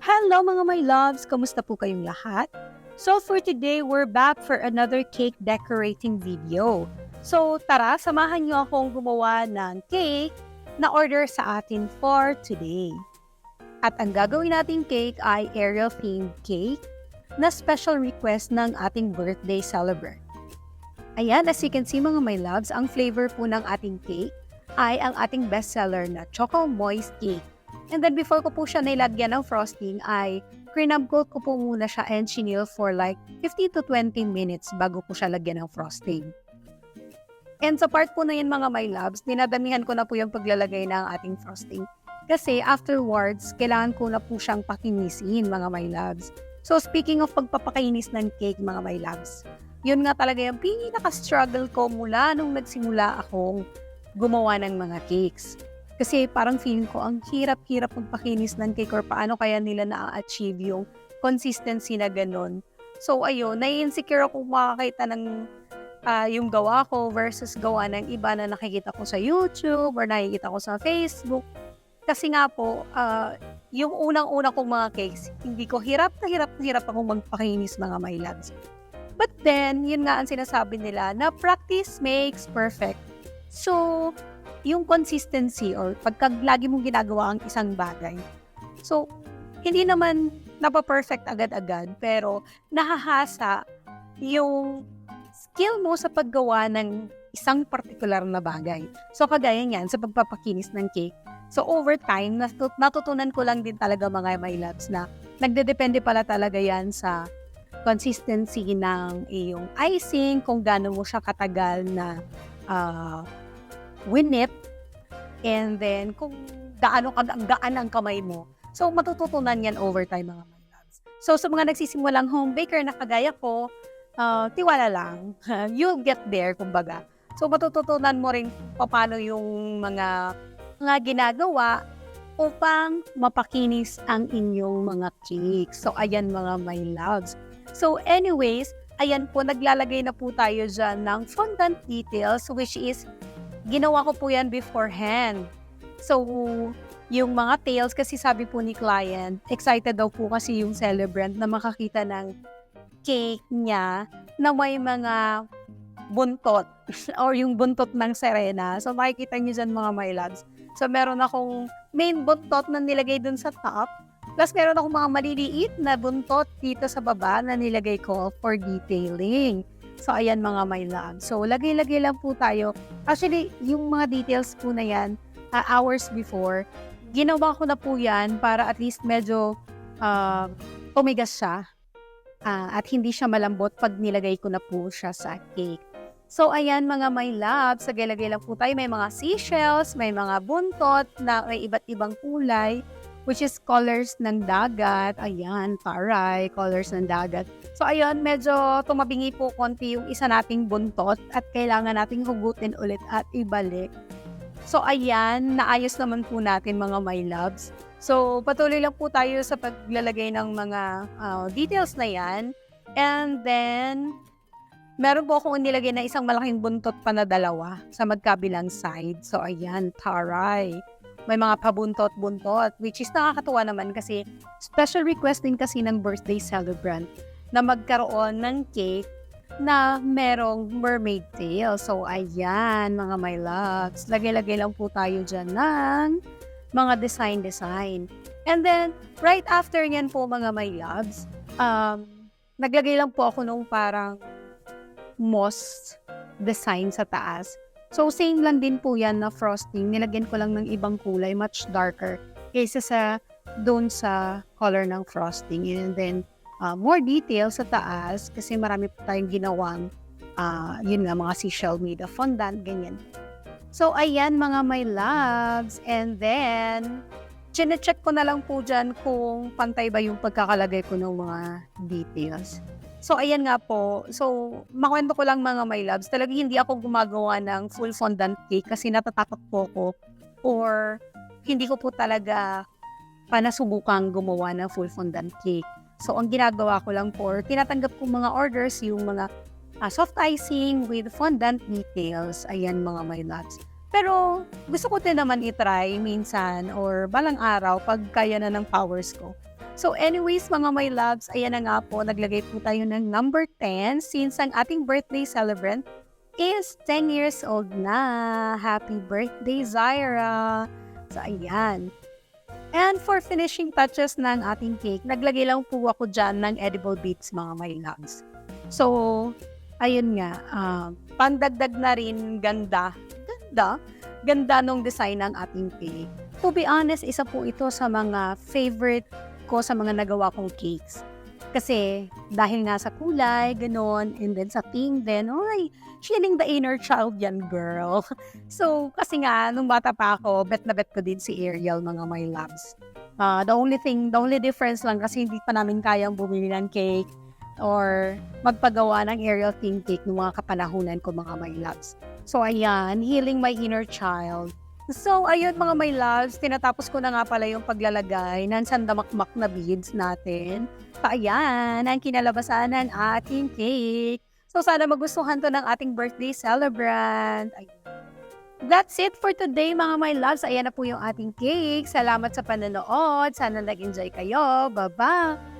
Hello mga my loves! Kamusta po kayong lahat? So for today, we're back for another cake decorating video. So tara, samahan niyo akong gumawa ng cake na order sa atin for today. At ang gagawin nating cake ay Ariel themed cake na special request ng ating birthday celebrant. Ayan, as you can see mga my loves, ang flavor po ng ating cake ay ang ating bestseller na Choco Moist Cake. And then before ko po siya nilagyan ng frosting ay crinab coat ko po muna siya and chinil for like 15 to 20 minutes bago ko siya lagyan ng frosting. And sa part po na yun mga my loves, dinadamihan ko na po yung paglalagay ng ating frosting. Kasi afterwards, kailangan ko na po siyang pakinisin mga my loves. So speaking of pagpapakinis ng cake mga my loves, yun nga talaga yung pinaka-struggle ko mula nung nagsimula akong gumawa ng mga cakes. Kasi parang feeling ko, ang hirap-hirap magpakinis ng cake or paano kaya nila na-achieve yung consistency na ganun. So ayun, nai-insecure ako makakita ng yung gawa ko versus gawa ng iba na nakikita ko sa YouTube or nakikita ko sa Facebook. Kasi nga po, yung unang-una kong mga cakes, hindi ko hirap akong magpakinis mga my loves. But then, yun nga ang sinasabi nila na practice makes perfect. So, yung consistency or pagka lagi mong ginagawa ang isang bagay. So, hindi naman napaperfect agad-agad, pero nahahasa yung skill mo sa paggawa ng isang particular na bagay. So, kagaya niyan sa pagpapakinis ng cake. So, over time, natutunan ko lang din talaga mga my loves na nagdedepende pala talaga yan sa consistency ng iyong icing, kung gaano mo siya katagal na winip, and then kung gaano gaan ang kamay mo. So, matututunan yan over time mga my loves. So, sa mga nagsisimulang home baker na kagaya ko, tiwala lang. You'll get there, kumbaga. So, matututunan mo rin paano yung mga ginagawa upang mapakinis ang inyong mga cakes. So, ayan mga my loves. So, anyways, ayan po, naglalagay na po tayo dyan ng fondant details, which is ginawa ko po yan beforehand. So, yung mga tails, kasi sabi po ni client, excited daw po kasi yung celebrant na makakita ng cake niya na may mga buntot or yung buntot ng Serena. So, makikita niyo dyan mga my loves. So, meron akong main buntot na nilagay dun sa top. Plus, meron akong mga maliliit na buntot dito sa baba na nilagay ko for detailing. So, ayan mga my love. So, lagay-lagay lang po tayo. Actually, yung mga details po na yan, hours before, ginawa ko na po yan para at least medyo tumigas siya. At hindi siya malambot pag nilagay ko na po siya sa cake. So, ayan mga my love. Lagay-lagay lang po tayo. May mga seashells, may mga buntot na may iba't ibang kulay, which is colors ng dagat. Ayan, taray, colors ng dagat. So, ayun, medyo tumabingi po konti yung isa nating buntot at kailangan nating hugutin ulit at ibalik. So, ayan, naayos naman po natin mga my loves. So, patuloy lang po tayo sa paglalagay ng mga details na yan. And then, meron po akong nilagay na isang malaking buntot pa na dalawa sa magkabilang side. So, ayan, taray. May mga pabuntot-buntot, which is nakakatuwa naman kasi special request din kasi ng birthday celebrant na magkaroon ng cake na merong mermaid tail. So, ayan, mga my loves. Lagay-lagay lang po tayo dyan ng mga design. And then, right after yan po, mga my loves, naglagay lang po ako nung parang moss design sa taas. So, same lang din po yan na frosting. Nilagyan ko lang ng ibang kulay, much darker, kaysa doon sa color ng frosting. And then, more details sa taas, kasi marami po tayong ginawang, yun nga, mga seashell made of fondant, ganyan. So, ayan mga my loves. And then, chinecheck ko na lang po dyan kung pantay ba yung pagkakalagay ko ng mga details. So, ayan nga po. So, makwento ko lang mga my loves. Talagang hindi ako gumagawa ng full fondant cake kasi natatakot po ko or hindi ko po talaga panasubukang gumawa ng full fondant cake. So, ang ginagawa ko lang po, tinatanggap ko mga orders, yung mga soft icing with fondant details. Ayan mga my loves. Pero, gusto ko din naman itry minsan or balang araw pag kaya na ng powers ko So anyways, mga my loves, ayan na nga po, naglagay po tayo ng number 10 since ang ating birthday celebrant is 10 years old na. Happy birthday, Zaira! So ayan. And for finishing touches ng ating cake, naglagay lang po ako dyan ng edible bits, mga my loves. So, ayun nga, pandagdag na rin ganda nung design ng ating cake. To be honest, isa po ito sa mga favorite ko sa mga nagawa kong cakes. Kasi dahil nga sa kulay, ganon, and then sa theme din, ay, feeling the inner child yan, girl. So, kasi nga, nung bata pa ako, bet na bet ko din si Ariel, mga my loves. The only difference lang kasi hindi pa namin kayang bumili ng cake or magpagawa ng Ariel theme cake ng mga kapanahunan ko, mga my loves. So, ayan, healing my inner child. So, ayun mga my loves, tinatapos ko na nga pala yung paglalagay ng sandamakmak na beads natin. So, ayan, ang kinalabasan ng ating cake. So, sana magustuhan to ng ating birthday celebrant. Ayan. That's it for today mga my loves. Ayan na po yung ating cake. Salamat sa panonood. Sana nag-enjoy kayo. Bye-bye!